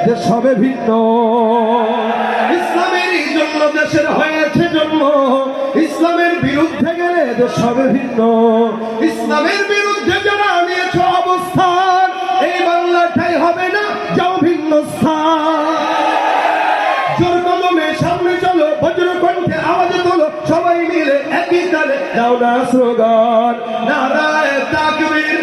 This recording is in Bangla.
দেশ হবে ভিন্ন। ইসলামেরই জন্য দেশের হয়েছে জন্ম, ইসলামের বিরুদ্ধে গেলে দেশ হবে ভিন্ন। ইসলামের বিরুদ্ধে যারা নিয়েছ অবস্থান, এই বাংলাটাই হবে না, যাও ভিন্ন স্থান। জোর কদমে সামনে চলো, বজ্র কণ্ঠে আওয়াজে তোলো, সবাই মিলে একই তালে দাও না স্লোগান, নারায়ে তাকবীর।